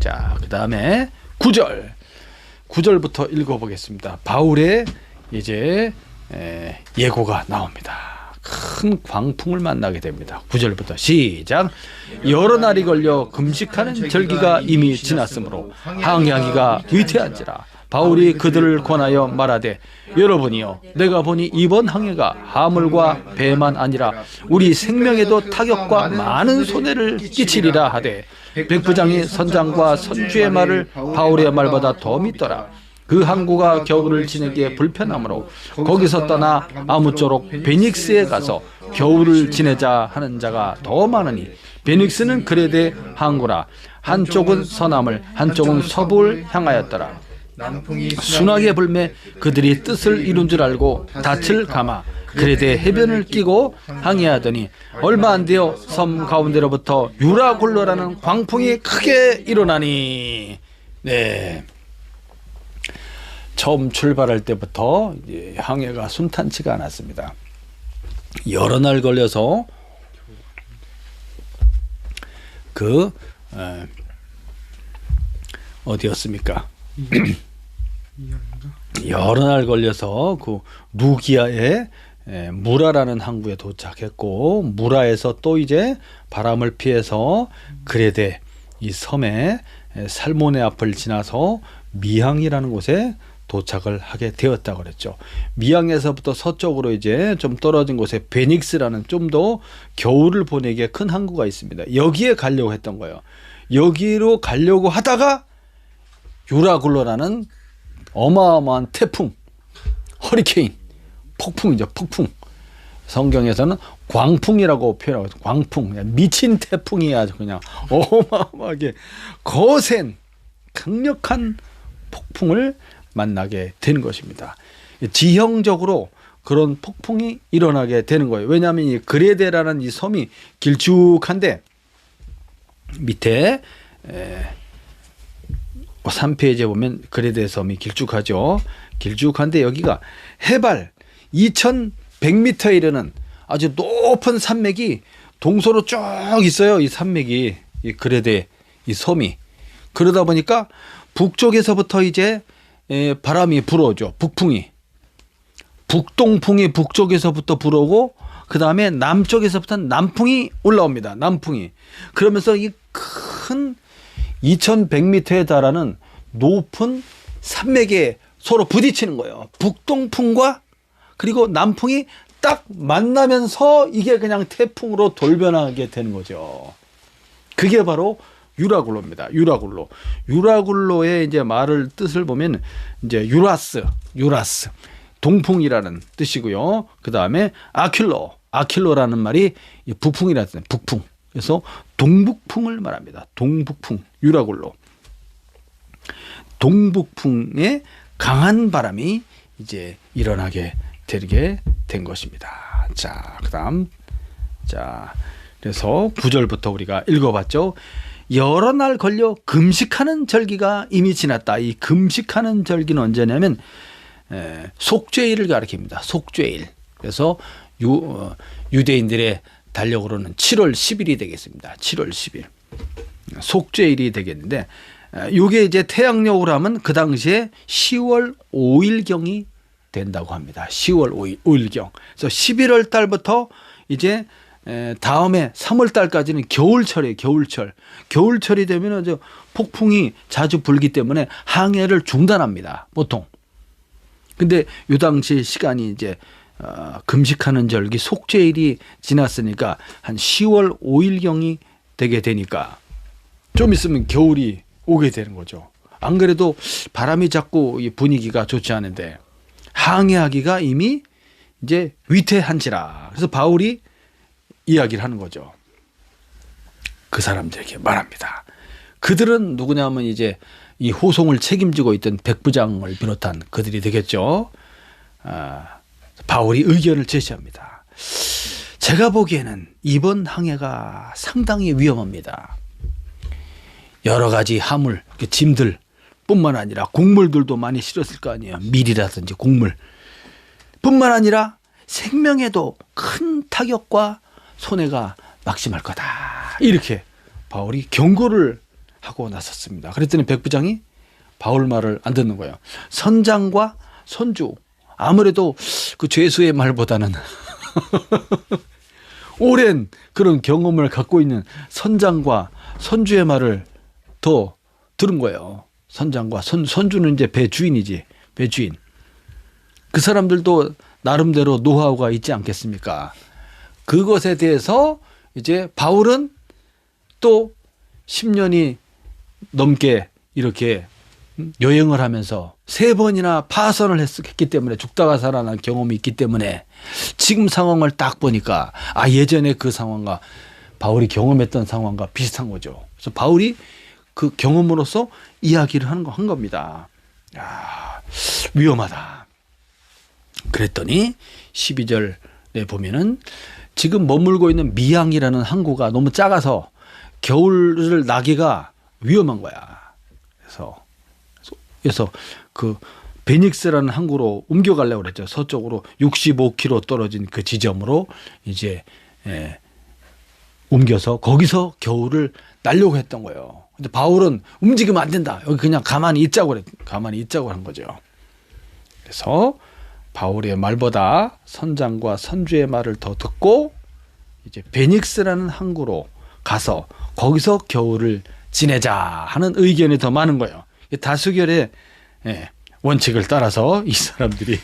자, 그 다음에 9절부터 읽어보겠습니다. 바울의 이제 예고가 나옵니다. 큰 광풍을 만나게 됩니다. 9절부터 시작. 여러 날이 걸려 금식하는 절기가 이미 지났으므로 항해하기가 위태한지라. 바울이 그들을 권하여 말하되 여러분이여 내가 보니 이번 항해가 하물과 배만 아니라 우리 생명에도 타격과 많은 손해를 끼치리라 하되 백부장이 선장과 선주의 말을 바울의 말보다 더 믿더라. 그 항구가 겨울을 지내기에 불편하므로 거기서 떠나 아무쪼록 베닉스에 가서 겨울을 지내자 하는 자가 더 많으니 베닉스는 그레데 항구라. 한쪽은 서남을 한쪽은 서부를 향하였더라. 순하게 불매 그들이 뜻을 이룬 줄 알고 닻을 감아 그레데 해변을 끼고 항해하더니 얼마 안 되어 섬 가운데로부터 유라굴로라는 광풍이 크게 일어나니. 네, 처음 출발할 때부터 항해가 순탄치가 않았습니다. 여러 날 걸려서 어디였습니까? 여러 날 걸려서 그 루기아의 무라라는 항구에 도착했고, 무라에서 또 이제 바람을 피해서 그레데 이 섬에 살모네 앞을 지나서 미항이라는 곳에 도착을 하게 되었다고 그랬죠. 미항에서부터 서쪽으로 이제 좀 떨어진 곳에 베닉스라는 좀 더 겨울을 보내기에 큰 항구가 있습니다. 여기에 가려고 했던 거예요. 여기로 가려고 하다가 유라굴로라는 어마어마한 태풍, 허리케인, 폭풍이죠. 폭풍. 성경에서는 광풍이라고 표현하고 있어요. 광풍, 미친 태풍이 아주 그냥 어마어마하게 거센 강력한 폭풍을 만나게 되는 것입니다. 지형적으로 그런 폭풍이 일어나게 되는 거예요. 왜냐하면 이 그레데라는 이 섬이 길쭉한데 밑에 3페이지에 보면 그레데 섬이 길쭉하죠. 길쭉한데 여기가 해발 2100m에 이르는 아주 높은 산맥이 동서로 쭉 있어요. 이 산맥이, 이 그레데 이 섬이. 그러다 보니까 북쪽에서부터 이제 바람이 불어오죠. 북풍이. 북동풍이 북쪽에서부터 불어오고 그 다음에 남쪽에서부터 남풍이 올라옵니다. 남풍이. 그러면서 이 큰 2100m에 달하는 높은 산맥에 서로 부딪히는 거예요. 북동풍과 그리고 남풍이 딱 만나면서 이게 그냥 태풍으로 돌변하게 되는 거죠. 그게 바로 유라굴로입니다. 유라굴로. 유라굴로의 이제 말을 뜻을 보면 이제 유라스, 동풍이라는 뜻이고요. 그 다음에 아킬로라는 말이 북풍이라는 뜻이에요. 북풍. 그래서 동북풍을 말합니다. 동북풍, 유라굴로. 동북풍의 강한 바람이 이제 일어나게 되게 된 것입니다. 자, 그다음 그래서 9절부터 우리가 읽어봤죠. 여러 날 걸려 금식하는 절기가 이미 지났다. 이 금식하는 절기는 언제냐면 속죄일을 가리킵니다. 속죄일. 그래서 유대인들의 달력으로는 7월 10일이 되겠습니다. 7월 10일. 속죄일이 되겠는데 이게 이제 태양력으로 하면 그 당시에 10월 5일경이 된다고 합니다. 10월 5일경. 그래서 11월 달부터 이제 다음에 3월 달까지는 겨울철이에요. 겨울철이 되면 이제 폭풍이 자주 불기 때문에 항해를 중단합니다. 보통. 근데 이 당시 시간이 이제 금식하는 절기 속죄일이 지났으니까 한 10월 5일경이 되게 되니까 좀 있으면 겨울이 오게 되는 거죠. 안 그래도 바람이 자꾸 이 분위기가 좋지 않은데 항해하기가 이미 이제 위태한지라. 그래서 바울이 이야기를 하는 거죠. 그 사람들에게 말합니다. 그들은 누구냐면 이제 이 호송을 책임지고 있던 백부장을 비롯한 그들이 되겠죠. 바울이 의견을 제시합니다. 제가 보기에는 이번 항해가 상당히 위험합니다. 여러 가지 화물, 짐들 뿐만 아니라 곡물들도 많이 실었을 거 아니에요. 밀이라든지 곡물 뿐만 아니라 생명에도 큰 타격과 손해가 막심할 거다. 이렇게 바울이 경고를 하고 나섰습니다. 그랬더니 백부장이 바울 말을 안 듣는 거예요. 선장과 선주, 아무래도 그 죄수의 말보다는 오랜 그런 경험을 갖고 있는 선장과 선주의 말을 더 들은 거예요. 선장과 선주는 이제 배 주인이지, 배 주인. 그 사람들도 나름대로 노하우가 있지 않겠습니까? 그것에 대해서 이제 바울은 또 10년이 넘게 이렇게 여행을 하면서 3번이나 파선을 했기 때문에, 죽다가 살아난 경험이 있기 때문에 지금 상황을 딱 보니까 예전에 그 상황과 바울이 경험했던 상황과 비슷한 거죠. 그래서 바울이 그 경험으로서 이야기를 한 겁니다. 야, 위험하다. 그랬더니 12절에 보면은 지금 머물고 있는 미양이라는 항구가 너무 작아서 겨울을 나기가 위험한 거야. 그래서 그 베닉스라는 항구로 옮겨가려고 그랬죠. 서쪽으로 65km 떨어진 그 지점으로 이제 옮겨서 거기서 겨울을 날려고 했던 거예요. 근데 바울은 움직이면 안 된다. 여기 그냥 가만히 있자고 한 거죠. 그래서 바울의 말보다 선장과 선주의 말을 더 듣고 이제 베닉스라는 항구로 가서 거기서 겨울을 지내자 하는 의견이 더 많은 거예요. 다수결의 원칙을 따라서 이 사람들이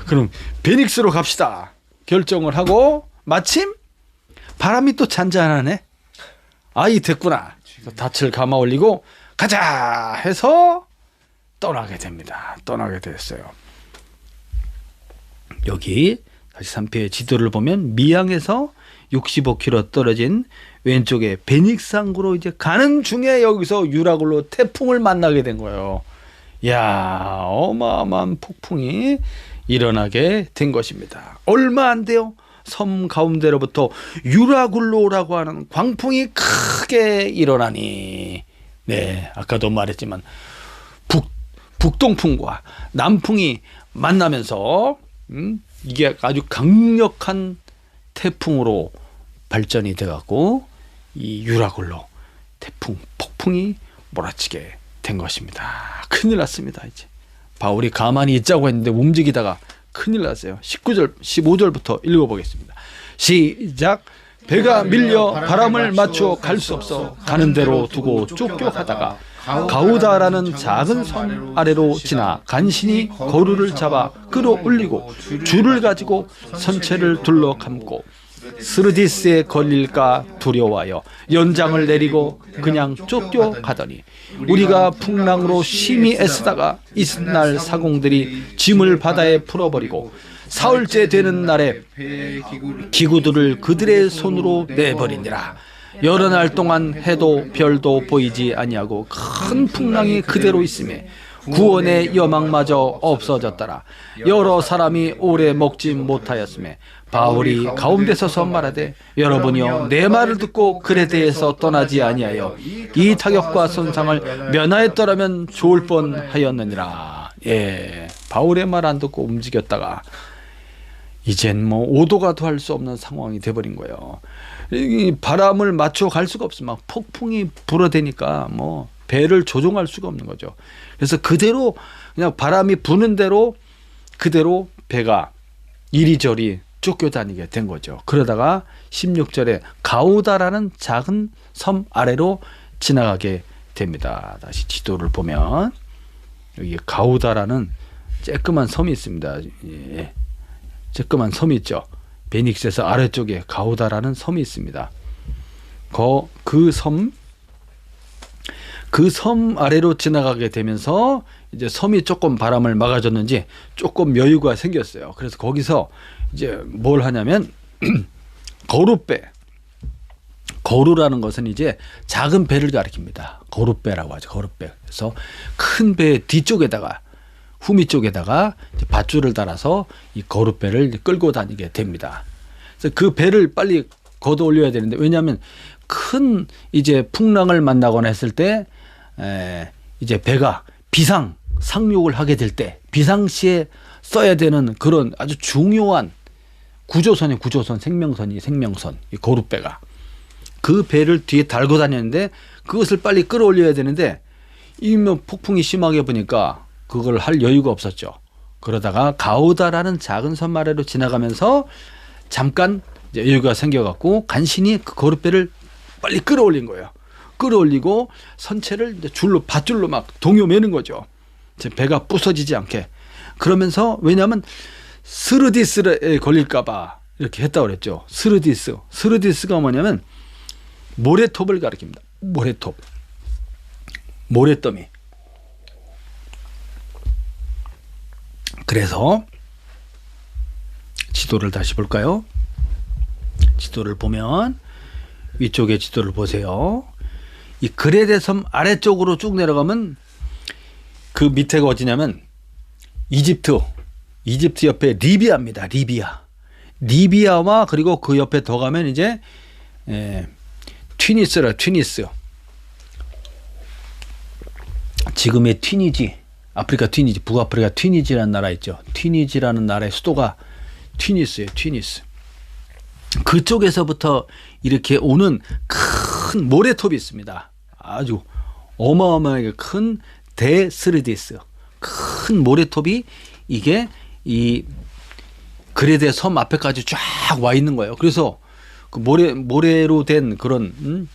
그럼 베닉스로 갑시다 결정을 하고, 마침 바람이 또 잔잔하네. 됐구나. 닻을 감아 올리고 가자 해서 떠나게 됩니다. 떠나게 됐어요. 여기 다시 3편의 지도를 보면 미양에서 65km 떨어진 왼쪽에 베닉스 항구로 이제 가는 중에 여기서 유라굴로 태풍을 만나게 된 거예요. 이야, 어마어마한 폭풍이 일어나게 된 것입니다. 얼마 안 돼요. 섬 가운데로부터 유라굴로라고 하는 광풍이 크게 일어나니, 아까도 말했지만 북동풍과 남풍이 만나면서 이게 아주 강력한 태풍으로 발전이 돼갖고 이 유라굴로 폭풍이 몰아치게 된 것입니다. 큰일 났습니다. 이제 바울이 가만히 있자고 했는데 움직이다가 큰일 났어요. 15절부터 읽어보겠습니다. 시작. 배가 밀려 바람을 맞추어 갈 수 없어 가는 대로 두고 쫓겨가다가 가우다라는 작은 섬 아래로 지나 간신히 거루를 잡아 끌어올리고 줄을 가지고 선체를 둘러감고 스르디스에 걸릴까 두려워하여 연장을 내리고 그냥 쫓겨가더니 우리가 풍랑으로 심히 애쓰다가 이튿날 사공들이 짐을 바다에 풀어버리고 사흘째 되는 날에 기구들을 그들의 손으로 내버리니라. 여러 날 동안 해도 별도 보이지 아니하고 큰 풍랑이 그대로 있음에 구원의 여망마저 없어졌더라. 여러 사람이 오래 먹지 못하였음에 바울이 가운데 서서 말하되 여러분이여 내 말을 듣고 그레데에서 떠나지 아니하여 이 타격과 손상을 면하였더라면 좋을 뻔하였느니라. 바울의 말 안 듣고 움직였다가 이젠 뭐 오도가 더 할 수 없는 상황이 돼버린 거예요. 이 바람을 맞춰 갈 수가 없어. 막 폭풍이 불어대니까 뭐 배를 조종할 수가 없는 거죠. 그래서 그대로 그냥 바람이 부는 대로 그대로 배가 이리저리 쫓겨다니게 된 거죠. 그러다가 16절에 가우다라는 작은 섬 아래로 지나가게 됩니다. 다시 지도를 보면 여기 가우다라는 쬐끄만 섬이 있습니다. 쬐끄만 섬이 있죠. 베닉스에서 아래쪽에 가우다라는 섬이 있습니다. 그 섬 아래로 지나가게 되면서 이제 섬이 조금 바람을 막아줬는지 조금 여유가 생겼어요. 그래서 거기서 이제 뭘 하냐면 거룻배. 거루라는 것은 이제 작은 배를 가리킵니다. 거룻배라고 하죠. 거룻배. 그래서 큰 배 뒤쪽에다가 후미 쪽에다가 밧줄을 달아서 이 거룻배를 끌고 다니게 됩니다. 그래서 그 배를 빨리 걷어 올려야 되는데, 왜냐하면 큰 이제 풍랑을 만나거나 했을 때 이제 배가 상륙을 하게 될 때 비상시에 써야 되는 그런 아주 중요한 구조선, 생명선, 이 거룻배가 그 배를 뒤에 달고 다녔는데 그것을 빨리 끌어올려야 되는데 이면 폭풍이 심하게 보니까 그걸 할 여유가 없었죠. 그러다가 가우다라는 작은 섬 아래로 지나가면서 잠깐 이제 여유가 생겨갖고 간신히 그 거룻배를 빨리 끌어올린 거예요. 끌어올리고 선체를 이제 줄로 밧줄로 막 동요매는 거죠. 배가 부서지지 않게. 그러면서 왜냐하면 스르디스에 걸릴까봐 이렇게 했다고 그랬죠. 스르디스가 뭐냐면 모래톱을 가리킵니다. 모래톱, 모래더미. 그래서 지도를 다시 볼까요? 지도를 보면 위쪽에 지도를 보세요. 이 그레데 섬 아래쪽으로 쭉 내려가면 그 밑에가 어디냐면 이집트 옆에 리비아입니다. 리비아와 그리고 그 옆에 더 가면 이제 튀니스. 지금의 튀니지, 아프리카 튀니지, 북아프리카 튀니지라는 나라 있죠. 튀니지라는 나라의 수도가 튀니스예요. 튀니스. 그쪽에서부터 이렇게 오는 큰 모래톱이 있습니다. 아주 어마어마하게 큰 데스르디스, 큰 모래톱이 이게 이 그레데 섬 앞에까지 쫙 와 있는 거예요. 그래서 그 모래로 된 그런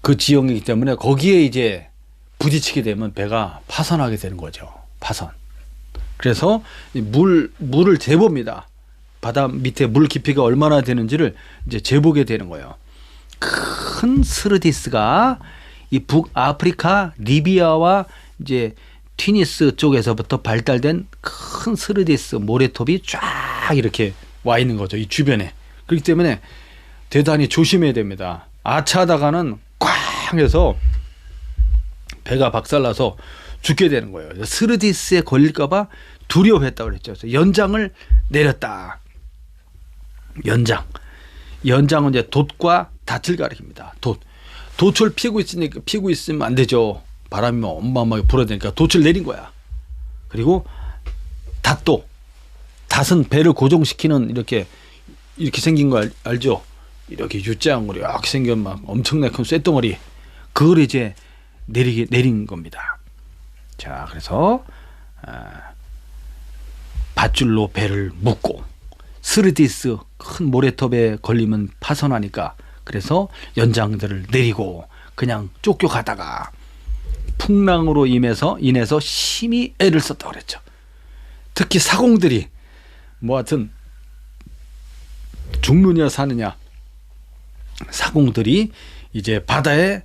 그 지형이기 때문에 거기에 이제 부딪히게 되면 배가 파손하게 되는 거죠. 파손. 그래서 물을 재봅니다. 바다 밑에 물 깊이가 얼마나 되는지를 이제 재보게 되는 거예요. 큰 스르디스가 이 북아프리카 리비아와 이제 튀니스 쪽에서부터 발달된 큰 스르디스 모래톱이 쫙 이렇게 와 있는 거죠. 이 주변에. 그렇기 때문에 대단히 조심해야 됩니다. 아차하다가는 꽝 해서 배가 박살나서 죽게 되는 거예요. 스르디스에 걸릴까봐 두려워했다고 그랬죠. 그래서 연장을 내렸다. 연장은 이제 돛과 닻을 가리킵니다. 돛을 피고 있으면 안 되죠. 바람이 어마어마하게 불어대니까 돛을 내린 거야. 그리고 닷은 배를 고정시키는 이렇게 생긴 거 알죠? 이렇게 U자형으로 이렇게 생긴 막 엄청나게 큰 쇳덩어리. 그걸 이제 내린 겁니다. 자, 그래서 밧줄로 배를 묶고 스르디스 큰 모래톱에 걸리면 파손하니까 그래서 연장들을 내리고 그냥 쫓겨가다가 풍랑으로 인해서 심히 애를 썼다고 그랬죠. 특히 사공들이 뭐 하여튼 죽느냐 사느냐 사공들이 이제 바다에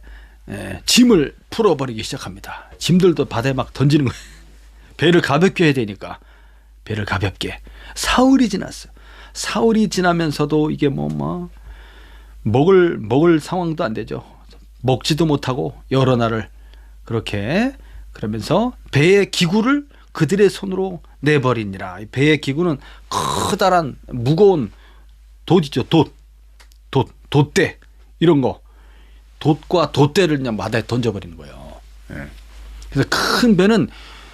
짐을 풀어버리기 시작합니다. 짐들도 바다에 막 던지는 거예요. 배를 가볍게 해야 되니까 배를 가볍게. 사흘이 지났어요. 사흘이 지나면서도 이게 먹을 상황도 안 되죠. 먹지도 못하고 여러 날을 그렇게 그러면서 배의 기구를 그들의 손으로 내버리니라. 배의 기구는 커다란 무거운 돛이죠. 돛대 이런 거. 돛과 돛대를 그냥 바다에 던져버리는 거예요. 그래서 큰 배는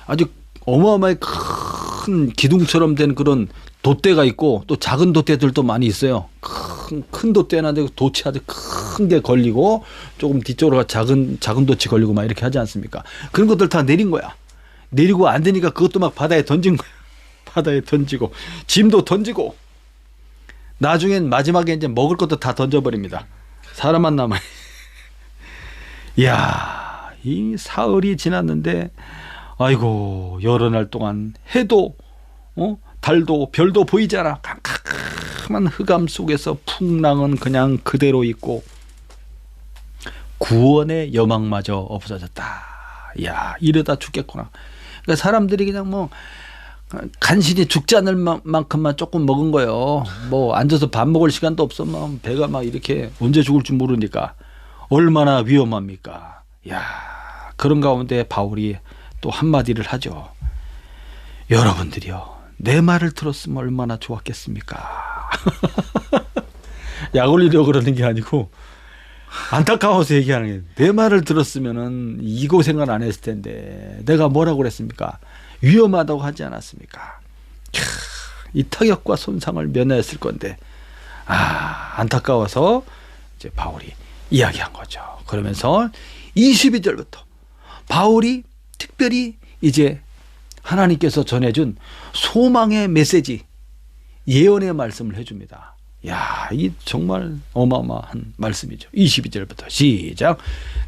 아주 어마어마하게 큰 기둥처럼 된 그런 돛대가 있고 또 작은 돛대들도 많이 있어요. 큰 돛대나 돛이 아주 큰 게 걸리고 조금 뒤쪽으로 작은 돛이 걸리고 막 이렇게 하지 않습니까? 그런 것들 다 내린 거야. 내리고 안 되니까 그것도 막 바다에 던진 거야. 바다에 던지고 짐도 던지고 나중엔 마지막에 이제 먹을 것도 다 던져버립니다. 사람만 남아요. 이야, 이 사흘이 지났는데 아이고 여러 날 동안 해도 달도 별도 보이지 않아. 캄캄한 흑암 속에서 풍랑은 그냥 그대로 있고 구원의 여망마저 없어졌다. 이야, 이러다 죽겠구나. 그러니까 사람들이 그냥 간신히 죽지 않을 만큼만 조금 먹은 거예요. 앉아서 밥 먹을 시간도 없어. 배가 막 이렇게 언제 죽을 줄 모르니까 얼마나 위험합니까? 야, 그런 가운데 바울이 또 한마디를 하죠. 여러분들이요, 내 말을 들었으면 얼마나 좋았겠습니까? 약 올리려고 그러는 게 아니고 안타까워서 얘기하는 게, 내 말을 들었으면은 이 고생을 안 했을 텐데 내가 뭐라고 그랬습니까? 위험하다고 하지 않았습니까? 이 타격과 손상을 면했을 건데 안타까워서 이제 바울이 이야기한 거죠. 그러면서 22절부터 바울이 특별히 이제 하나님께서 전해준 소망의 메시지, 예언의 말씀을 해줍니다. 야, 이 정말 어마어마한 말씀이죠. 22절부터 시작.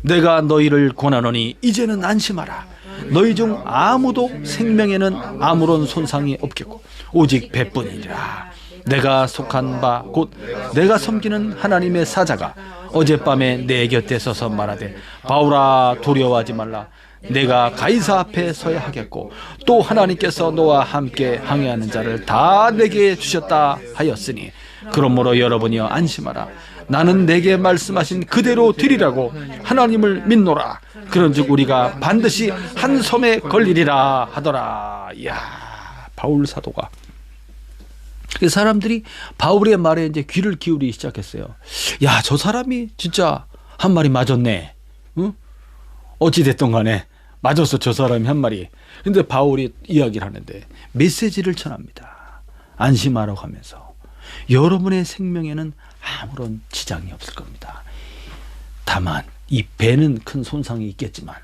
내가 너희를 권하노니 이제는 안심하라. 너희 중 아무도 생명에는 아무런 손상이 없겠고 오직 배뿐이라. 내가 속한 바 곧 내가 섬기는 하나님의 사자가 어젯밤에 내 곁에 서서 말하되 바울아 두려워하지 말라. 내가 가이사 앞에 서야 하겠고 또 하나님께서 너와 함께 항해하는 자를 다 내게 주셨다 하였으니 그러므로 여러분이여 안심하라. 나는 내게 말씀하신 그대로 되리라고 하나님을 믿노라. 그런즉 우리가 반드시 한 섬에 걸리리라 하더라. 이야, 바울 사도가 사람들이 바울의 말에 이제 귀를 기울이기 시작했어요. 야, 저 사람이 진짜 한 말이 맞았네. 응? 어찌 됐든 간에 맞았어, 저 사람이 한 말이. 근데 바울이 이야기를 하는데 메시지를 전합니다. 안심하라고 하면서 여러분의 생명에는 아무런 지장이 없을 겁니다. 다만 이 배는 큰 손상이 있겠지만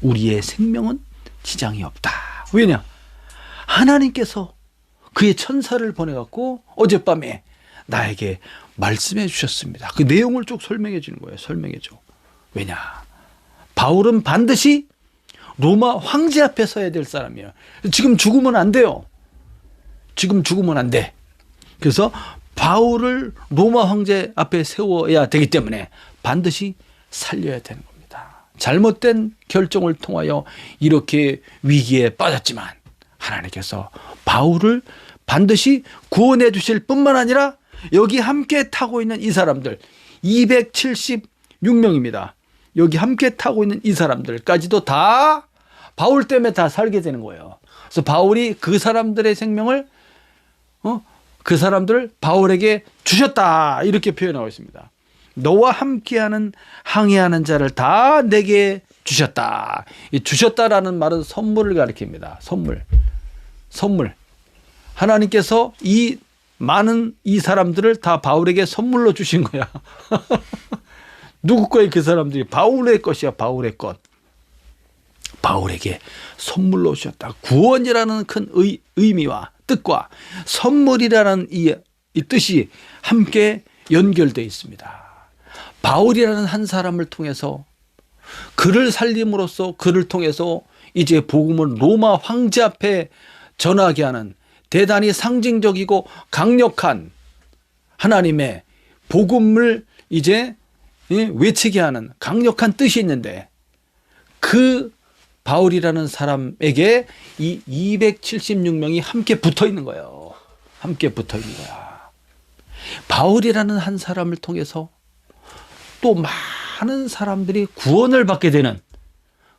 우리의 생명은 지장이 없다. 왜냐? 하나님께서 그의 천사를 보내갖고 어젯밤에 나에게 말씀해 주셨습니다. 그 내용을 쭉 설명해 주는 거예요. 설명해 줘. 왜냐? 바울은 반드시 로마 황제 앞에 서야 될 사람이에요. 지금 죽으면 안 돼요. 지금 죽으면 안 돼. 그래서 바울을 로마 황제 앞에 세워야 되기 때문에 반드시 살려야 되는 겁니다. 잘못된 결정을 통하여 이렇게 위기에 빠졌지만 하나님께서 바울을 반드시 구원해 주실 뿐만 아니라 여기 함께 타고 있는 이 사람들 276명입니다. 여기 함께 타고 있는 이 사람들까지도 다 바울 때문에 다 살게 되는 거예요. 그래서 바울이 그 사람들의 생명을 그 사람들을 바울에게 주셨다 이렇게 표현하고 있습니다. 너와 함께하는 항해하는 자를 다 내게 주셨다. 이 주셨다라는 말은 선물을 가리킵니다. 선물. 하나님께서 이 많은 이 사람들을 다 바울에게 선물로 주신 거야. 누구 거에 그 사람들이 바울의 것이야. 바울의 것. 바울에게 선물로 주셨다. 구원이라는 큰 의미와 뜻과 선물이라는 이 뜻이 함께 연결되어 있습니다. 바울이라는 한 사람을 통해서 그를 살림으로써 그를 통해서 이제 복음을 로마 황제 앞에 전하게 하는 대단히 상징적이고 강력한 하나님의 복음을 이제 외치게 하는 강력한 뜻이 있는데 그 바울이라는 사람에게 이 276명이 함께 붙어 있는 거예요. 함께 붙어 있는 거야. 바울이라는 한 사람을 통해서 또 많은 사람들이 구원을 받게 되는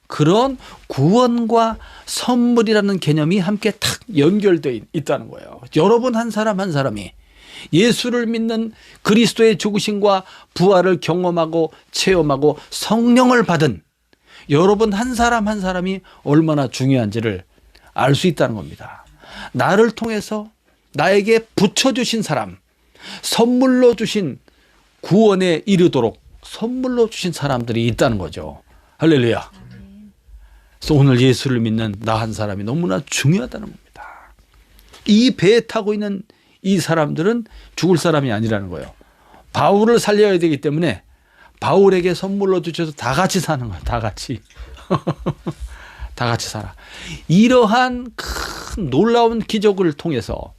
그런 구원과 선물이라는 개념이 함께 탁 연결되어 있다는 거예요. 여러분 한 사람 한 사람이 예수를 믿는 그리스도의 죽으심과 부활을 경험하고 체험하고 성령을 받은 여러분 한 사람 한 사람이 얼마나 중요한지를 알 수 있다는 겁니다. 나를 통해서 나에게 붙여주신 사람, 선물로 주신 구원에 이르도록 선물로 주신 사람들이 있다는 거죠. 할렐루야. 그래서 오늘 예수를 믿는 나 한 사람이 너무나 중요하다는 겁니다. 이 배에 타고 있는 이 사람들은 죽을 사람이 아니라는 거예요. 바울을 살려야 되기 때문에 바울에게 선물로 주셔서 다 같이 사는 거야. 다 같이. 다 같이 살아. 이러한 큰 놀라운 기적을 통해서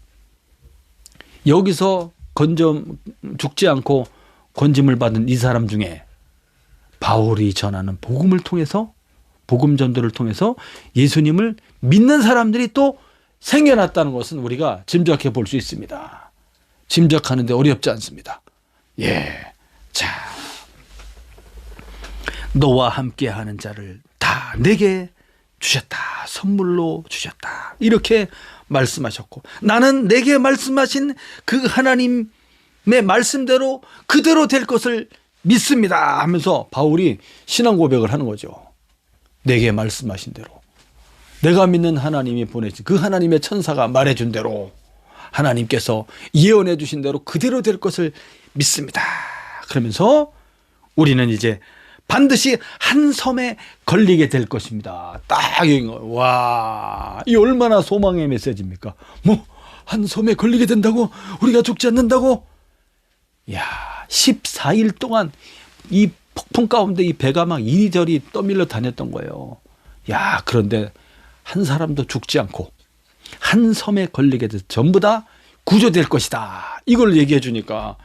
여기서 죽지 않고 건짐을 받은 이 사람 중에 바울이 전하는 복음을 통해서 복음 전도를 통해서 예수님을 믿는 사람들이 또 생겨났다는 것은 우리가 짐작해 볼 수 있습니다. 짐작하는데 어렵지 않습니다. 예. 자. 너와 함께하는 자를 다 내게 주셨다. 선물로 주셨다. 이렇게 말씀하셨고 나는 내게 말씀하신 그 하나님의 말씀대로 그대로 될 것을 믿습니다 하면서 바울이 신앙 고백을 하는 거죠. 내게 말씀하신 대로 내가 믿는 하나님이 보내신 그 하나님의 천사가 말해준 대로 하나님께서 예언해 주신 대로 그대로 될 것을 믿습니다. 그러면서 우리는 이제 반드시 한 섬에 걸리게 될 것입니다. 딱 와, 이 얼마나 소망의 메시지입니까? 뭐 한 섬에 걸리게 된다고? 우리가 죽지 않는다고? 야, 14일 동안 이 폭풍 가운데 이 배가 막 이리저리 떠밀려 다녔던 거예요. 야, 그런데 한 사람도 죽지 않고 한 섬에 걸리게 돼서 전부 다 구조될 것이다. 이걸 얘기해 주니까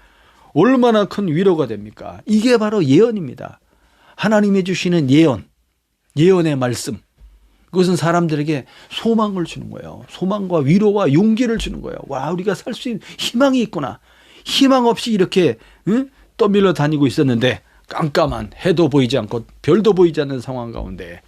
얼마나 큰 위로가 됩니까? 이게 바로 예언입니다. 하나님이 주시는 예언, 예언의 말씀. 그것은 사람들에게 소망을 주는 거예요. 소망과 위로와 용기를 주는 거예요. 와, 우리가 살 수 있는 희망이 있구나. 희망 없이 이렇게 떠밀려 다니고 있었는데 깜깜한 해도 보이지 않고 별도 보이지 않는 상황 가운데